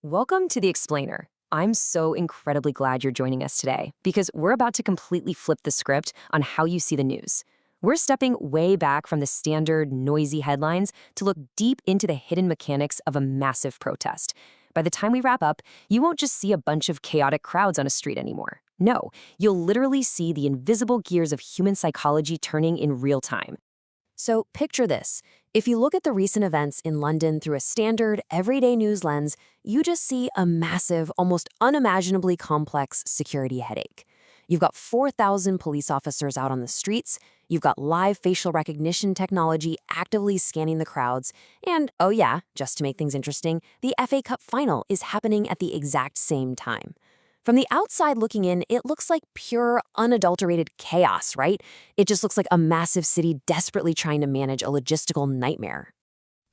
Welcome to The Explainer. I'm so incredibly glad you're joining us today because we're about to completely flip the script on how you see the news. We're stepping way back from the standard, noisy headlines to look deep into the hidden mechanics of a massive protest. By the time we wrap up, you won't just see a bunch of chaotic crowds on a street anymore. No, you'll literally see the invisible gears of human psychology turning in real time. So picture this. If you look at the recent events in London through a standard, everyday news lens, you just see a massive, almost unimaginably complex security headache. You've got 4,000 police officers out on the streets, you've got live facial recognition technology actively scanning the crowds, and, oh yeah, just to make things interesting, the FA Cup final is happening at the exact same time. From the outside looking in, it looks like pure, unadulterated chaos, right? It just looks like a massive city desperately trying to manage a logistical nightmare.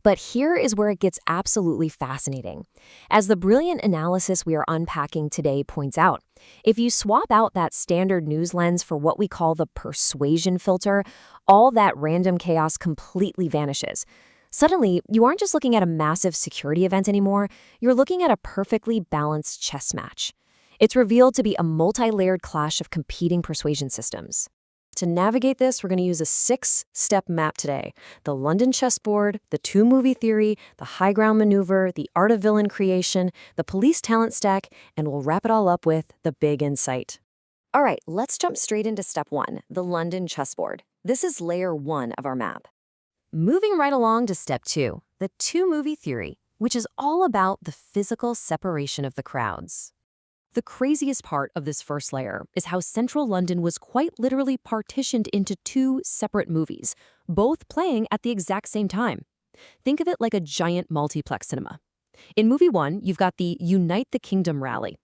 But here is where it gets absolutely fascinating. As the brilliant analysis we are unpacking today points out, if you swap out that standard news lens for what we call the persuasion filter, all that random chaos completely vanishes. Suddenly, you aren't just looking at a massive security event anymore, you're looking at a perfectly balanced chess match. It's revealed to be a multi-layered clash of competing persuasion systems. To navigate this, we're going to use a 6-step map today. The London chessboard, the two-movie theory, the high ground maneuver, the art of villain creation, the police talent stack, and we'll wrap it all up with the big insight. All right, let's jump straight into step 1, the London chessboard. This is layer 1 of our map. Moving right along to step 2, the two-movie theory, which is all about the physical separation of the crowds. The craziest part of this first layer is how central London was quite literally partitioned into two separate movies, both playing at the exact same time. Think of it like a giant multiplex cinema. In movie 1, you've got the Unite the Kingdom rally.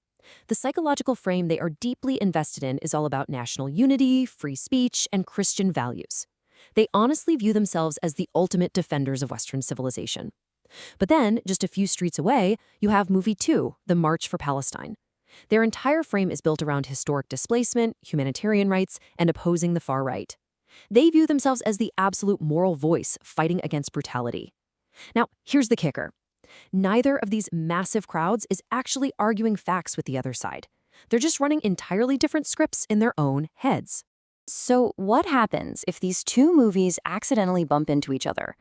The psychological frame they are deeply invested in is all about national unity, free speech, and Christian values. They honestly view themselves as the ultimate defenders of Western civilization. But then, just a few streets away, you have movie 2, the March for Palestine. Their entire frame is built around historic displacement, humanitarian rights, and opposing the far right. They view themselves as the absolute moral voice fighting against brutality. Now, here's the kicker. Neither of these massive crowds is actually arguing facts with the other side. They're just running entirely different scripts in their own heads. So what happens if these two movies accidentally bump into each other?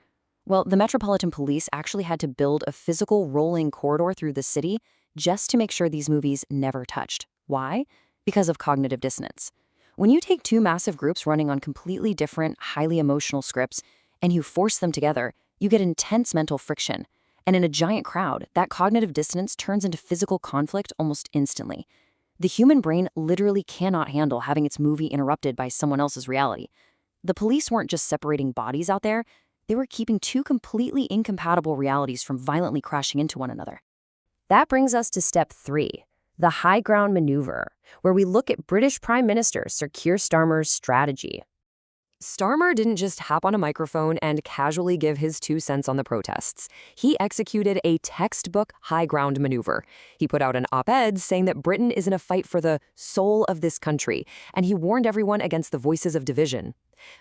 Well, the Metropolitan Police actually had to build a physical rolling corridor through the city just to make sure these movies never touched. Why? Because of cognitive dissonance. When you take two massive groups running on completely different, highly emotional scripts, and you force them together, you get intense mental friction. And in a giant crowd, that cognitive dissonance turns into physical conflict almost instantly. The human brain literally cannot handle having its movie interrupted by someone else's reality. The police weren't just separating bodies out there, they were keeping two completely incompatible realities from violently crashing into one another. That brings us to step 3, the high ground maneuver, where we look at British Prime Minister Sir Keir Starmer's strategy. Starmer didn't just hop on a microphone and casually give his 2 cents on the protests. He executed a textbook high ground maneuver. He put out an op-ed saying that Britain is in a fight for the soul of this country, and he warned everyone against the voices of division.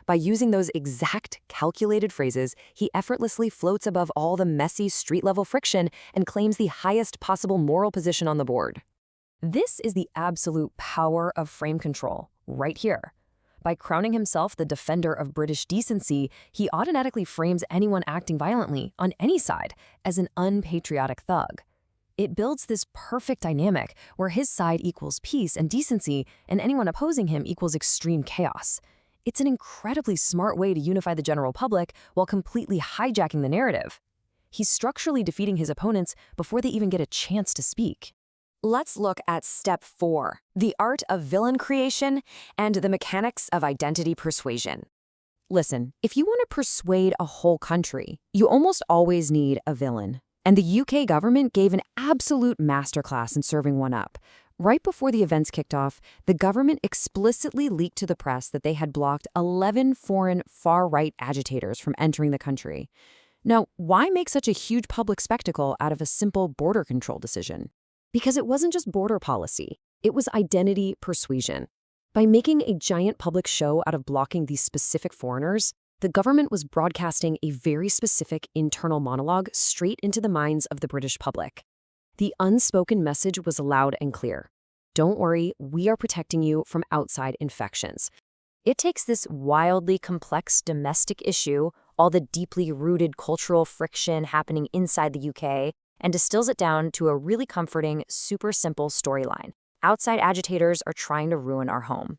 By using those exact calculated phrases, he effortlessly floats above all the messy street-level friction and claims the highest possible moral position on the board. This is the absolute power of frame control, right here. By crowning himself the defender of British decency, he automatically frames anyone acting violently, on any side, as an unpatriotic thug. It builds this perfect dynamic where his side equals peace and decency, and anyone opposing him equals extreme chaos. It's an incredibly smart way to unify the general public while completely hijacking the narrative. He's structurally defeating his opponents before they even get a chance to speak. Let's look at step 4, the art of villain creation and the mechanics of identity persuasion. Listen, if you want to persuade a whole country, you almost always need a villain. And the UK government gave an absolute masterclass in serving one up. Right before the events kicked off, the government explicitly leaked to the press that they had blocked 11 foreign far-right agitators from entering the country. Now, why make such a huge public spectacle out of a simple border control decision? Because it wasn't just border policy, it was identity persuasion. By making a giant public show out of blocking these specific foreigners, the government was broadcasting a very specific internal monologue straight into the minds of the British public. The unspoken message was loud and clear. Don't worry, we are protecting you from outside infections. It takes this wildly complex domestic issue, all the deeply rooted cultural friction happening inside the UK, and distills it down to a really comforting, super simple storyline. Outside agitators are trying to ruin our home.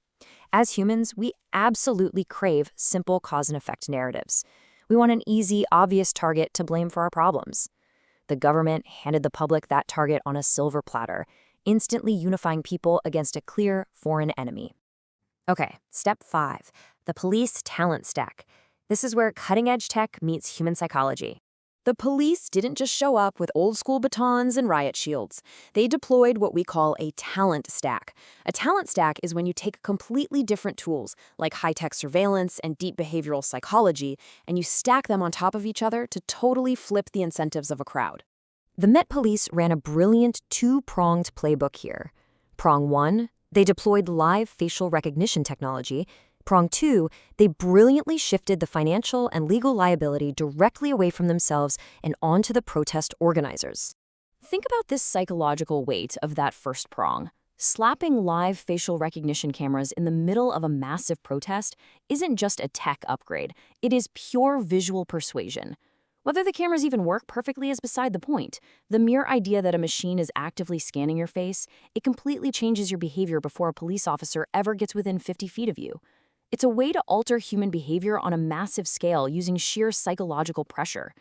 As humans, we absolutely crave simple cause and effect narratives. We want an easy, obvious target to blame for our problems. The government handed the public that target on a silver platter, instantly unifying people against a clear foreign enemy. Okay, step 5, the police talent stack. This is where cutting-edge tech meets human psychology. The police didn't just show up with old-school batons and riot shields. They deployed what we call a talent stack. A talent stack is when you take completely different tools, like high-tech surveillance and deep behavioral psychology, and you stack them on top of each other to totally flip the incentives of a crowd. The Met Police ran a brilliant two-pronged playbook here. Prong 1, they deployed live facial recognition technology. Prong 2, they brilliantly shifted the financial and legal liability directly away from themselves and onto the protest organizers. Think about this psychological weight of that first prong. Slapping live facial recognition cameras in the middle of a massive protest isn't just a tech upgrade, it is pure visual persuasion. Whether the cameras even work perfectly is beside the point. The mere idea that a machine is actively scanning your face, it completely changes your behavior before a police officer ever gets within 50 feet of you. It's a way to alter human behavior on a massive scale using sheer psychological pressure.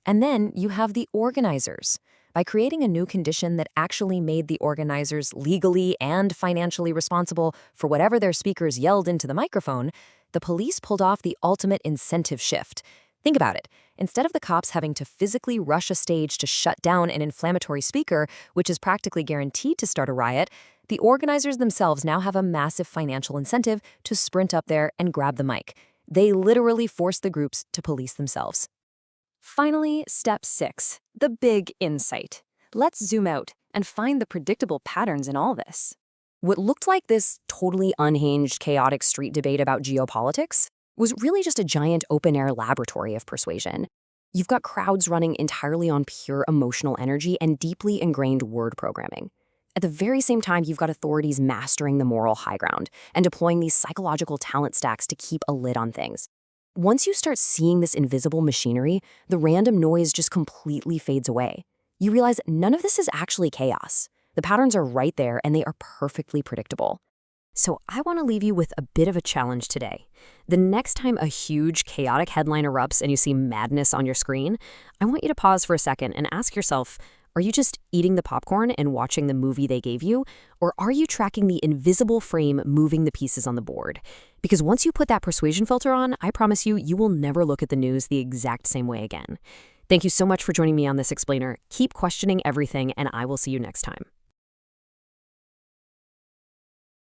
And then you have the organizers. By creating a new condition that actually made the organizers legally and financially responsible for whatever their speakers yelled into the microphone, the police pulled off the ultimate incentive shift. Think about it. Instead of the cops having to physically rush a stage to shut down an inflammatory speaker, which is practically guaranteed to start a riot, the organizers themselves now have a massive financial incentive to sprint up there and grab the mic. They literally force the groups to police themselves. Finally, step 6, the big insight. Let's zoom out and find the predictable patterns in all this. What looked like this totally unhinged, chaotic street debate about geopolitics was really just a giant open-air laboratory of persuasion. You've got crowds running entirely on pure emotional energy and deeply ingrained word programming. At the very same time, you've got authorities mastering the moral high ground and deploying these psychological talent stacks to keep a lid on things. Once you start seeing this invisible machinery, the random noise just completely fades away. You realize none of this is actually chaos. The patterns are right there and they are perfectly predictable. So I want to leave you with a bit of a challenge today. The next time a huge, chaotic headline erupts and you see madness on your screen, I want you to pause for a second and ask yourself, are you just eating the popcorn and watching the movie they gave you? Or are you tracking the invisible frame moving the pieces on the board? Because once you put that persuasion filter on, I promise you, you will never look at the news the exact same way again. Thank you so much for joining me on this explainer. Keep questioning everything, and I will see you next time.